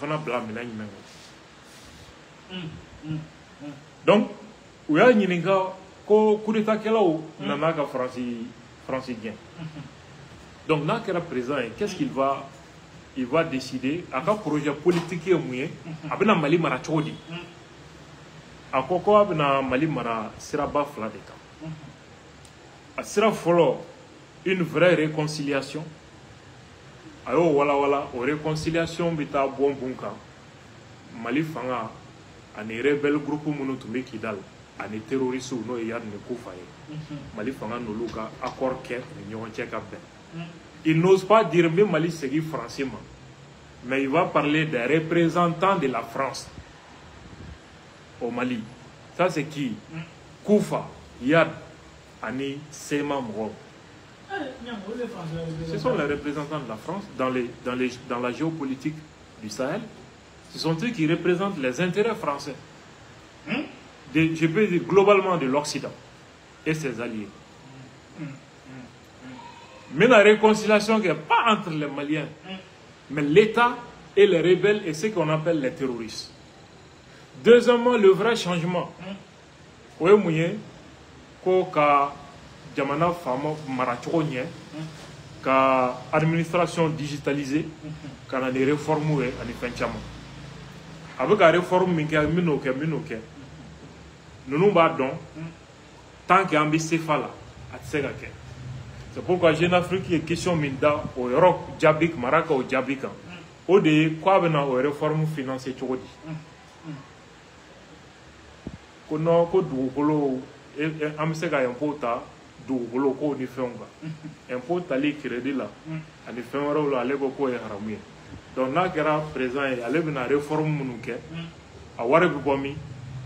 fana bla mina nyima donc u y'a ɲininka ko coup d'état kɛlaw nana ka France gɛn donc n'a kɛra président ye qu'est-ce qu'il va il va décider a ka projet politique ye mun ye a bɛna Mali mara cogo di a ko a bɛna Mali mara siraba fila de kan a sira fɔlɔ une vraie réconciliation a y'o walawala o réconciliation bɛ taa bɔn bun kan Mali fanga ani rebelle groupe minnu tun bɛ Kidal ani terroristes n'o ye Yad ni Kufa ye Mali fanga n'olu ka accord kɛ u ni ɲɔgɔn cɛ ka bɛn il n'ose pas dire n bɛ Mali segin français ma mais il va parler des représentants de la France au Mali. Ça c'est qui? Kufa, Yad ani Sema mɔgɔw. Ce sont les représentants de la France dans la géopolitique du Sahel. Ce sont eux qui représentent les intérêts français. Je peux dire globalement de l'Occident et ses alliés. Mais la réconciliation n'est pas entre les Maliens, mais l'État et les rebelles et ce qu'on appelle les terroristes. Deuxièmement, le vrai changement. Oui, moyen ka jamana fama marachogo nye ka administration digitalisée kana des réformes we ani fenchama avec la réforme minke minoke nous ba don tant que ambi cefala atsega ke c'est pourquoi Jeune Afrique est question minda au Europe jabik maraka au jabika o de quoi bena o réforme financière chogodi kono ko dugukolo am se ka impôt ta dugukolo ko ni fenga impôt tali crédit la ani fen wɛrɛw la ale ko ye haramu ye donc n'a kɛra présent ye ale bɛna réforme minnu kɛ a wari bɛ bɔ min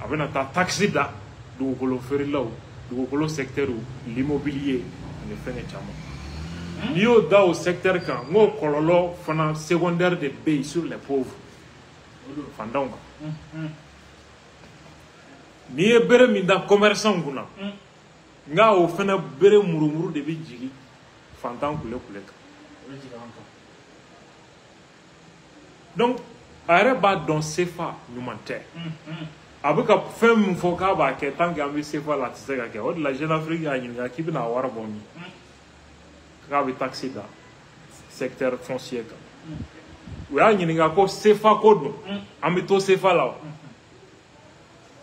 a bɛna taa taxe da dugukolo feerelaw dugukolo secteur l'immobilier ani fɛngɛ caman n'i y'o da o secteur kan n k'o kɔlɔlɔ fana secondaire de bɛ yen sur les pauvres fantanw kan n'i ye bere min da commerçant kunna nga o fana bere murumuru de bɛ jigin fantan kule kan donc a yɛrɛ b'a dɔn CFA ɲuman tɛ a bɛ ka fɛn min fɔ k'a b'a kɛ tant que an bɛ CFA la a tɛ se ka kɛ o de la Jeune Afrique y'a ɲininka k'i bɛna a wari bɔ min k'a bɛ taxe da secteur foncier kan u y'a ɲininka ko CFA ko don an bɛ to CFA la wa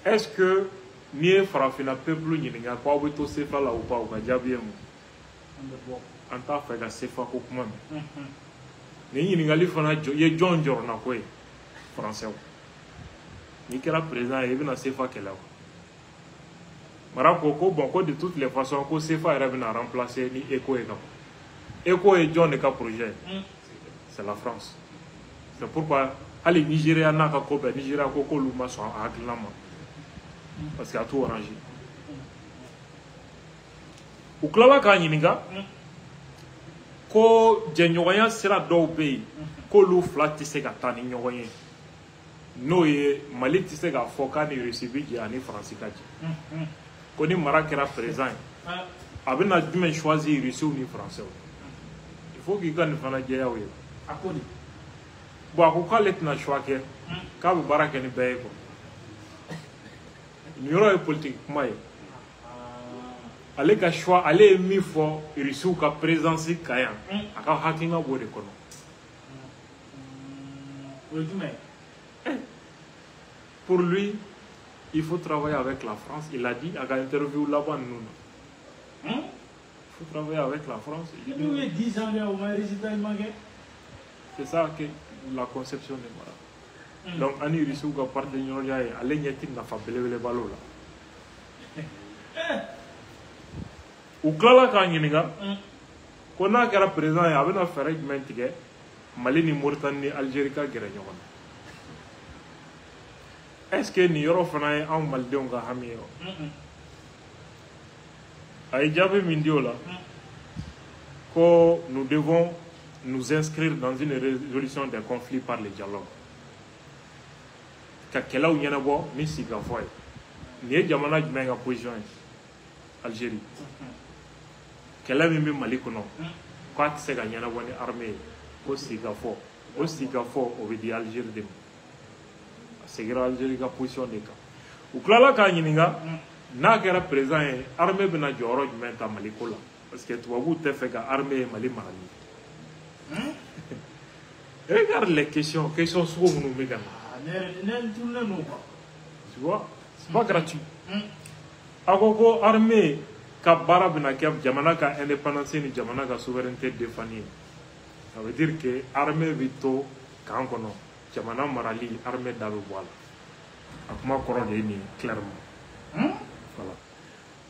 est-ce que n'i ye farafinna peuple ɲininka ko aw bɛ to CFA la ou pas u ka jaabi ye mun an t'a fɛ ka CFA ko kuma mɛn nin ɲininkali fana ye jɔn jɔrɔna ko ye français n'i kɛra président ye i bɛna CFA kɛlɛ o mara ko bon ko de toutes les façons ko CFA yɛrɛ bɛna remplacer ni ECO ye ka ECO ye jɔn de ka projet ye c'est la France c'est pourquoi hali Nigeria n'a ka ko bɛɛ Nigeria ko k'olu ma sɔn a hakilina ma parce que a tout arrangé u tilala k'a ɲininka ko jɛɲɔgɔnya sira dɔw bɛ yen k'olu fila tɛ se ka taa ni ɲɔgɔn ye n'o ye Mali tɛ se k'a fɔ k'a ni Russie bɛ jɛ ani Faransi ka jɛ ko ni mara kɛra président ye a bɛna jumɛn choisir Russie ni Français il faut k'i ka nin fana jɛya o ye bon a ko k'ale tɛna choix kɛ k'a bɛ baara kɛ ni bɛɛ ye quoi nin yɔrɔ ye politique kuma ye ale ka choix ale ye min fɔ Russiw ka présidence kan yan a ka hakilina b'o de kɔnɔ pour lui il faut travailler avec la France il a dit à ka interview laban ninnu na il faut travailler avec la France c'est ça que la conception de mara donc ani Russiw ka parti ɲɔgɔnya ye ale ɲɛ tɛ nafa belebeleba l'o la u tilala k'a ɲininka ko n'a kɛra président ye a bɛna fɛɛrɛ jumɛn tigɛ Mali ni Mauritanie ni Algérie ka gɛrɛ ɲɔgɔn na est-ce que nin yɔrɔ fana ye anw malidenw ka hami ye wa a ye jaabi min di o la ko nous devons nous inscrire dans une résolution des conflits par le dialogue ka kɛlɛw ɲɛnabɔ ni sigikafɔ ye nin ye jamana jumɛn ka position ye Algérie kɛlɛ min bɛ Mali kɔnɔ k'a tɛ se ka ɲɛnabɔ ni armée ye ko sigikafɔ o sika fo o be di Algérie de segira Algérie ka position de kan u klala ka ɲininga n'a kɛra président ye armée bena jɔyɔrɔ jumɛn ta Mali ko la parce que tubabu tɛ fɛ ka armée Mali marali regarde les questions sugu minnu bɛ ka na tu vois c'est pas gratuit a ko armée ka baara bena kɛ jamana ka indépendance ni jamana ka souveraineté défendre ye ça veut dire que armée bɛ to kan kɔnɔ jamana marali armée da bɛ bɔ a la a kuma kɔrɔ de ye nin clairement voilà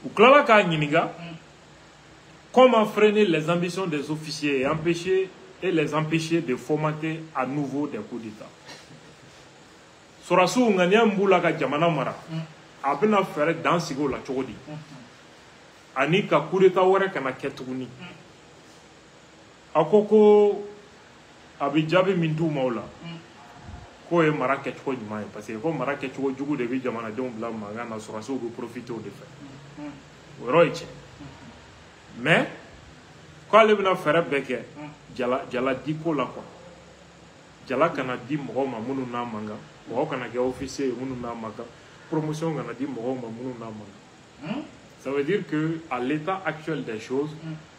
u tilala k'a ɲininga comment freiner les ambitions des officiers et les empêcher de fomenter à nouveau des coups d'état Sorasiw ŋaniya min b'u la ka jamana mara a bɛna fɛɛrɛ dan sigi o la cogo di ani ka coup d'état wɛrɛ kana kɛ tuguni a ko a bɛ jaabi min d'u ma o la k'o ye mara kɛcogo ɲuman ye parce que ko mara kɛcogo jugu de bɛ jamanadenw bila mankan na Sorasiw bɛ profiter o de fɛ o yɔrɔ ye tiɲɛ mais k'ale bɛna fɛɛrɛ bɛɛ kɛ jala di ko la quoi jala kana di mɔgɔw ma minnu n'a mankan mɔgɔw kana kɛ officier ye minnu n'a mankan promotion kana di mɔgɔw ma minnu n'a mankan ça veut dire que à l'état actuel des choses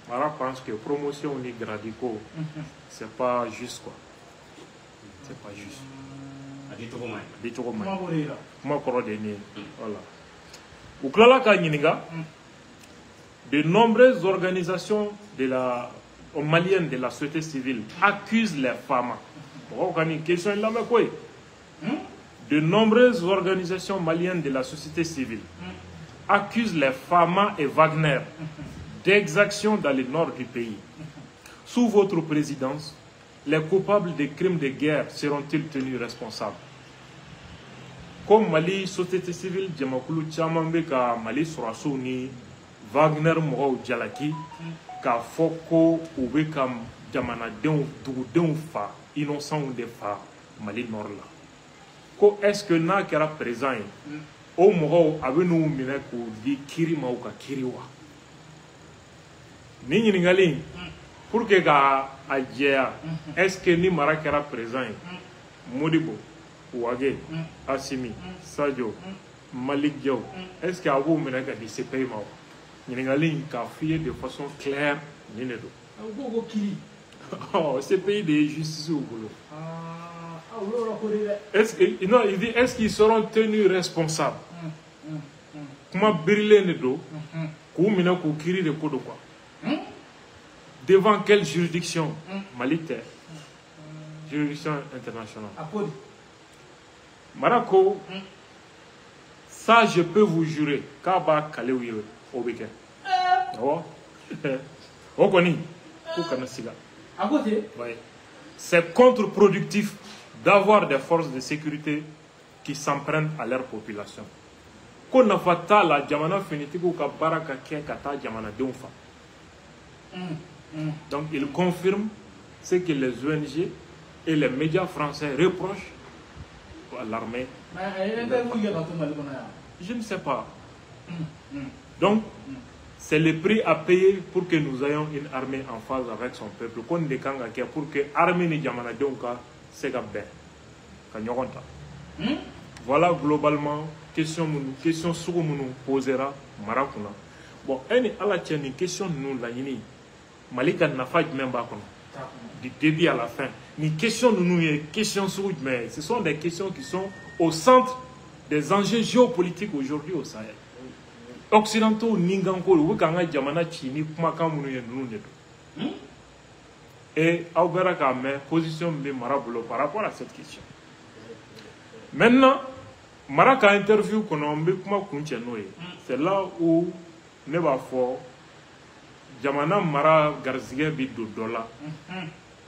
Mara pense que promotion ni gradico c'est pas juste quoi c'est pas juste di cogo ma kuma kɔrɔ de ni voilà u tilala ka ɲininga de nombreuses organisations maliennes de la société civile accusent les femmes. De nombreuses organisations maliennes de la société civile accusent les femmes et Wagner d'exactions dans le nord du pays. Sous votre présidence, les coupables des crimes de guerre seront-ils tenus responsables? Comme Mali, société civile, Djamakulu Tchamambeka, Mali Sorasiw ni Wagner mɔgɔw jalaki k'a fɔ ko u bɛ ka jamanadenw dugudenw fa innocents de fa Mali nord la ko est-ce que n'a kɛra président ye o mɔgɔw a bɛ n'u minɛ k'u di kiri ma u ka kiri wa ni ɲininkali in pour que ka a jɛya est-ce que ni mara kɛra président ye Modibo Ouagé Assimi Sadio Malick Diaw est-ce que a b'u minɛ ka di CPI ma wa ɲininkali k'a f'i ye de façon claire nin de don CPI de ye justice u bolo est-ce qu'ils seront tenus responsables kuma birilen de don k'u minɛ k'u kiri de ko don quoi devant quelle juridiction Mali tɛ juridiction internationale Marako ça je peux vous jurer k'a b'a kale u ye o bɛ kɛ o kɔni k'u kana siga c'est contre-productif d'avoir des forces de sécurité qui s'en prennent à leur population ko nafa t'a la jamana finitigiw ka baara ka kɛ ka taa jamanadenw fa donc il confirme ce que les ONG et les médias français reprochent à l'armée. Je ne sais pas. Donc, c'est le prix à payer pour que nous ayons une armée en phase avec son peuple. Pour que l'armée ni jamana donka sega ben. Voilà globalement question sur nous posera Marakuna. Bon, à la tienne une question nous la yini. Malika n'a pas même pas du début à la fin. Ni question nous question sur mais ce sont des questions qui sont au centre des enjeux géopolitiques aujourd'hui au Sahel. Occidentaux ninganko ou kanga jamana chini kumaka munu yenu nedo. Et Aubera Kame position de Marabulo par rapport à cette question. Maintenant, Maraka interview qu'on a kuma kunchenoye. C'est là où ne va fort jamana mara garzige bi do dola.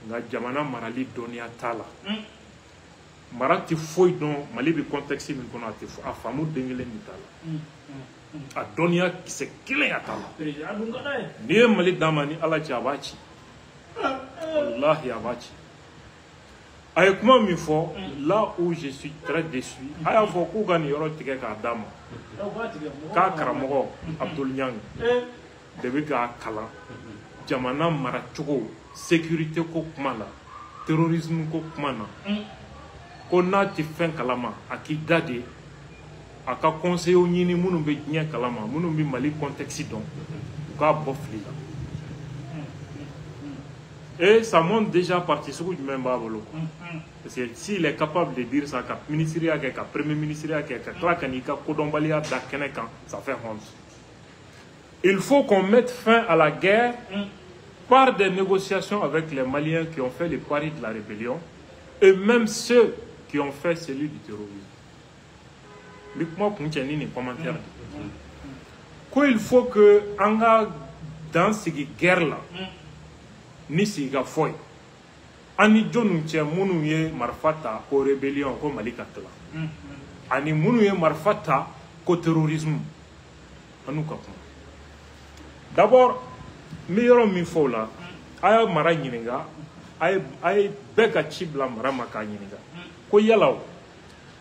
Nga jamana marali donia tala. Mara ti foy don Mali bi contexte min kono ati a famu dengele ni tala. A donia ki se kile ya tala. Ni Mali damani ala chabachi. Wallahi abachi. Avec moi mi fo là où je suis très déçu. Aya fo ku gani yoro tige ka dama. Ka karamogo Abdul Nyang. Debi ka kala jamana mara chogo sécurité ko kuma la terrorisme ko kuma na ko n'a ti fɛn kalama a k'i da de a ka conseiller ɲini minnu bɛ diɲɛ kalama minnu bɛ Mali contexte dɔn u k'a bɔ fili la et ça montre déjà parti sugu jumɛn b'a bolo parce que s'il est capable de dire ça ka ministériya kɛ ka premier ministériya kɛ ka tila ka n'i ka kodɔnbaliya da kɛnɛ kan ça fait honte. Il faut qu'on mette fin à la guerre par des négociations avec les Maliens qui ont fait les paris de la rébellion et même ceux qui ont fait celui du terrorisme. Il faut que dans cette guerre-là, ni si ga foy ani jonu che munu ye marfata ko rébellion ko Mali katla ani munu ye marfata ko terrorisme anu ka kuma d'abord meilleur mi fo la aya mara nyininga ay beka chibla mara maka nyininga ko yalaw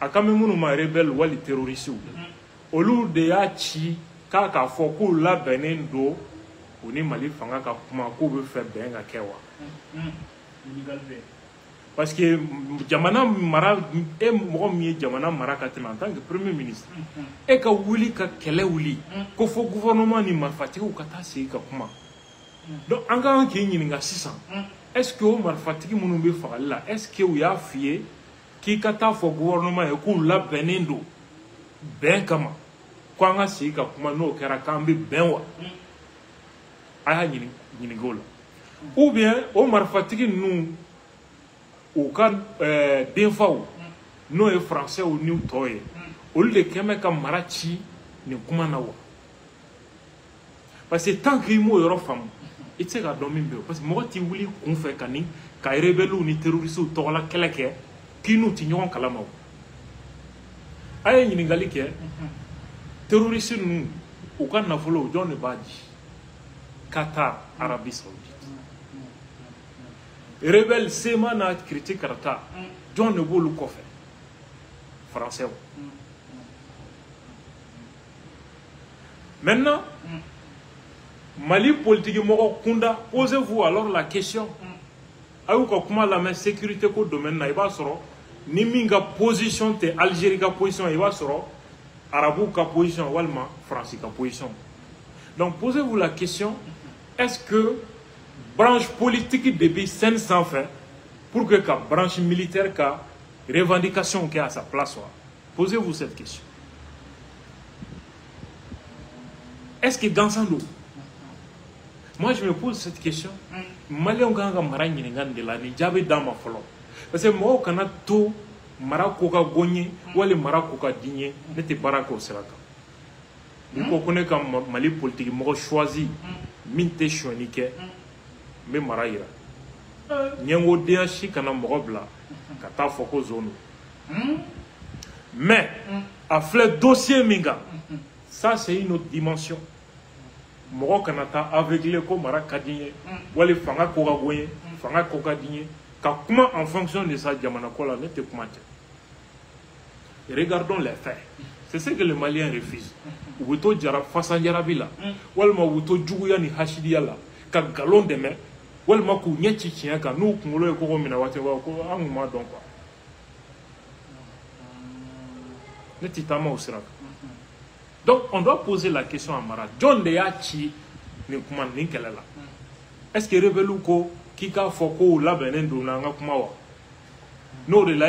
akame munu ma rebelle wali terroriste olu de ya chi ka fo ko la benen do oni Mali fanga ka kuma ko be fe ben ga kewa parce que jamana mara e mo mi jamana mara ka en tant que premier ministre e ka wuli ka kele wuli ko fo gouvernement ni marfatigi ka ta se ka kuma donc anga ki nyininga 600 est-ce que o marfatigi munu be fagal la est-ce que o ya fié ki ka ta fo gouvernement e ko la benendo ben kama ko anga se ka kuma no kera kambe ben wa aya nyini gola ou bien o marfatigi nous au cas d'info no e français ou new toy au lieu de keme ka marachi ni kuma na wa parce que tant que mo yoro fam itse ga domi be parce que mo ti wuli kun fe kani ka rebelu ni terroriste to la keleke ki nu ti nyon kala maw ay nyini gali ke terroriste nu o kan na folo don ne baji Qatar, Arabie Saoudite. Rebelle Sema na critique Karata. John ne Bolu Kofe. Français. Maintenant, Mali politique moko kunda, posez-vous alors la question. Ayuka kuma la main sécurité ko domaine na iba soro ni minga position te Algérie ka position iba soro Arabou ka position walma français ka position. Donc posez-vous la question. Est-ce que branche politique début 500 fait pour que la branche militaire la revendication qui est à sa place? Posez-vous cette question. Est-ce que dans son dos, moi je me pose cette question. Malien ganga marani ngande la ni jabe dama folo. Parce que moi quand a tout marako ka gonye wala marako ka digné n'était barako seraka. Il faut connaître comme Mali politique moi choisi minte chonike me maraira nyengo diashi kana mogobla kata foko zone mais a fleur dossier minga ça c'est une autre dimension mogo kanata avec les ko maraka dinye wali fanga ko gagoye fanga ko ka dinye ka kuma en fonction de ça jamana ko la nete kuma regardons les faits. C'est ce que les Maliens refusent. Wuto jara fasa jarabila. Walma wuto juguya ni hashidiya la. Ka galon de me. Walma ku nyechi chinya ka nou kungolo e koko mina wate wa ko amuma don quoi. Netitama osiraka. Donc on doit poser la question à Mara. John de Yachi ni kuma ni kelela. Est-ce que rebelu ko kika foko la benendo na nga kuma wa? No de la